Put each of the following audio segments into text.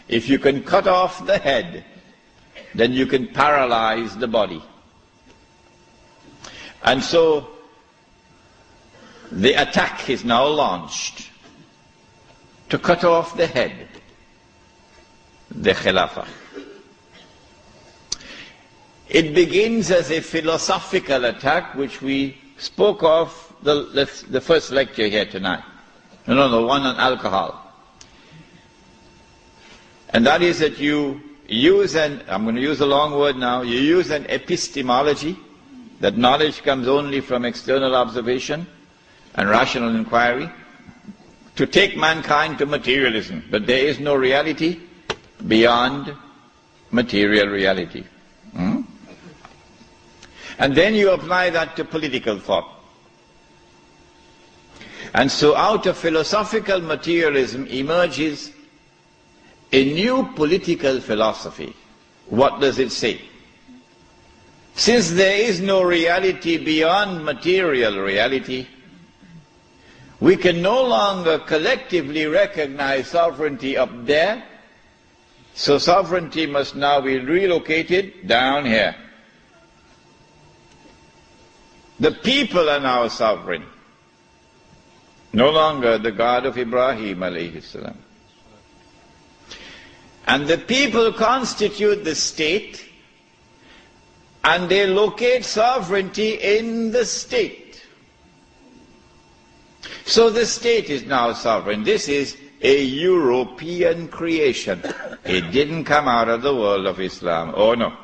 If you can cut off the head, then you can paralyze the body. And so the attack is now launched to cut off the head, the Khilafah. It begins as a philosophical attack, which we spoke of the first lecture here tonight. No, the one on alcohol. And that is that you use I'm going to use a long word now, you use an epistemology, that knowledge comes only from external observation and rational inquiry, to take mankind to materialism. But there is no reality beyond material reality. And then you apply that to political thought. And so out of philosophical materialism emerges a new political philosophy. What does it say? Since there is no reality beyond material reality, we can no longer collectively recognize sovereignty up there, so sovereignty must now be relocated down here. The people are now sovereign, no longer the God of Ibrahim alayhi salam. And the people constitute the state, and they locate sovereignty in the state. So the state is now sovereign. This is a European creation. It didn't come out of the world of Islam. Oh no.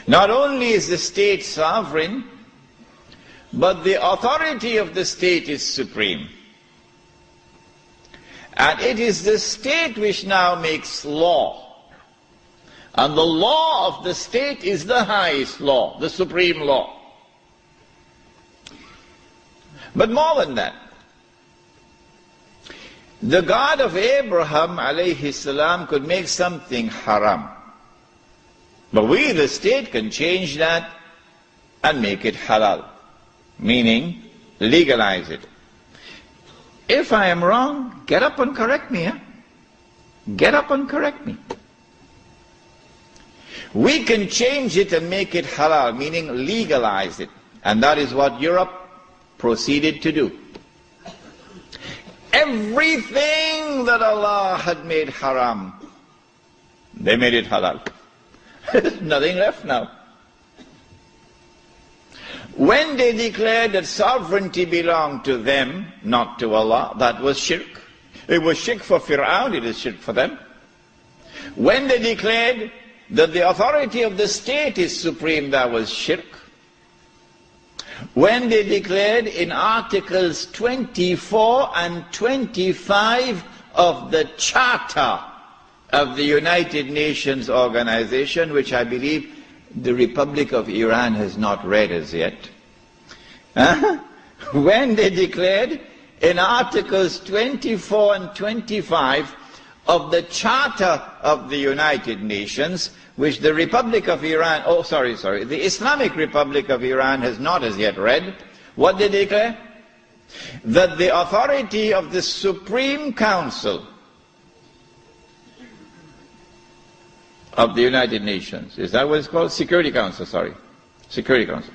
Not only is the state sovereign, but the authority of the state is supreme. And it is the state which now makes law. And the law of the state is the highest law, the supreme law. But more than that, the God of Abraham alayhi salam could make something haram. But we, the state, can change that and make it halal, meaning legalize it. If I am wrong, get up and correct me. Get up and correct me. We can change it and make it halal, meaning legalize it. And that is what Europe proceeded to do. Everything that Allah had made haram, they made it halal. There's nothing left now. When they declared that sovereignty belonged to them, not to Allah, that was shirk. It was shirk for Fir'aun, it is shirk for them. When they declared that the authority of the state is supreme, that was shirk. When they declared in Articles 24 and 25 of the Charter of the United Nations Organization, which I believe the Republic of Iran has not read as yet. When they declared in Articles 24 and 25 of the Charter of the United Nations, which the Republic of Iran, the Islamic Republic of Iran has not as yet read, what they declare? That the authority of the Supreme Council of the United Nations, is that what it's called? Security Council, Security Council.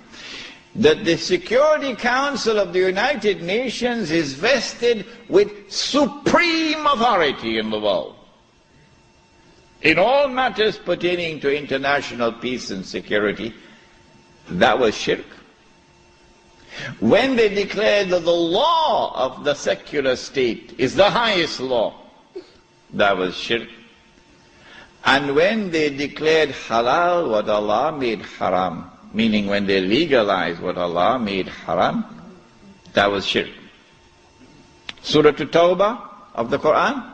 That the Security Council of the United Nations is vested with supreme authority in the world, in all matters pertaining to international peace and security. That was shirk. When they declared that the law of the secular state is the highest law, that was shirk. And when they declared halal what Allah made haram, meaning when they legalized what Allah made haram, that was shirk. Surah At-Tawbah of the Quran,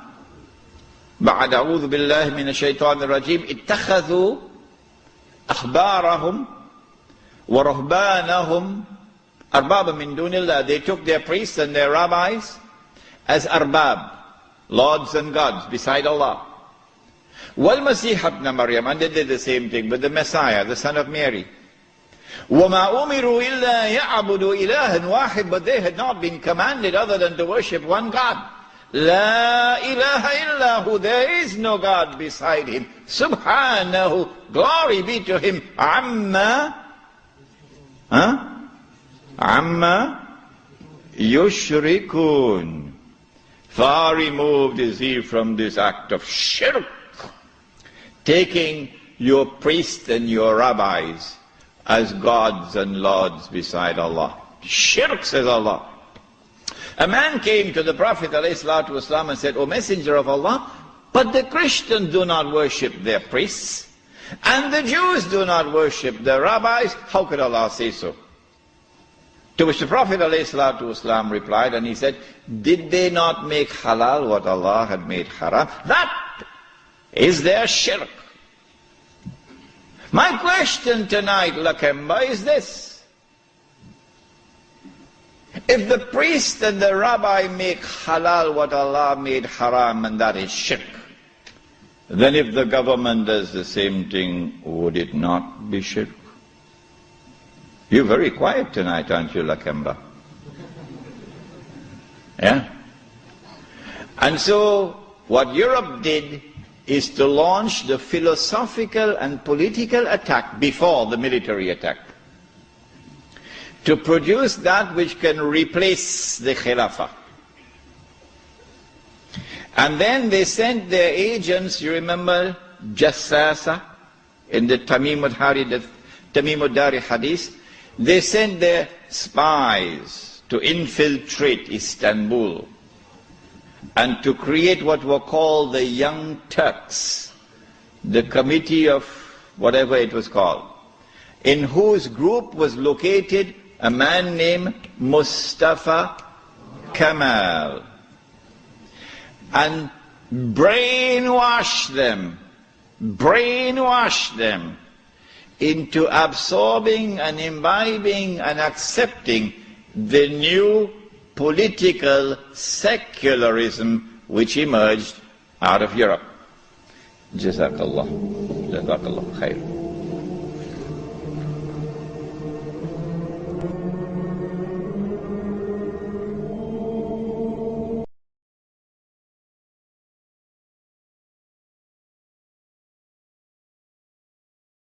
بعد أعوذ بالله من الشيطان الرجيم اتخذوا أحبارهم ورهبانهم أربابا من دون الله. They took their priests and their rabbis as arbab, lords and gods beside Allah. وَالْمَسِيحَ ابْنَ مَرْيَمَ, and they did the same thing with the Messiah, the son of Mary. وَمَا أُمِرُوا إِلَّا يَعْبُدُوا إِلَهًا وَاحِدًا, but they had not been commanded other than to worship one God. La ilaha illahu, there is no God beside him. Subhanahu, glory be to him. Amma yushrikun. Far removed is he from this act of shirk, taking your priests and your rabbis as gods and lords beside Allah. Shirk, says Allah. A man came to the Prophet ﷺ and said, O Messenger of Allah, but the Christians do not worship their priests, and the Jews do not worship their rabbis. How could Allah say so? To which the Prophet ﷺ replied, and he said, did they not make halal what Allah had made haram? That is their shirk. My question tonight, Lakemba, is this. If the priest and the rabbi make halal what Allah made haram, and that is shirk, then if the government does the same thing, would it not be shirk? You're very quiet tonight, aren't you, Lakemba? Yeah? And so, what Europe did is to launch the philosophical and political attack before the military attack, to produce that which can replace the Khilafah. And then they sent their agents, you remember, Jassasa, in the Tamim al-Dari hadith, they sent their spies to infiltrate Istanbul and to create what were called the Young Turks, the committee of whatever it was called, in whose group was located a man named Mustafa Kemal, and brainwash them into absorbing and imbibing and accepting the new political secularism which emerged out of Europe. Jazakallah. Jazakallah khair.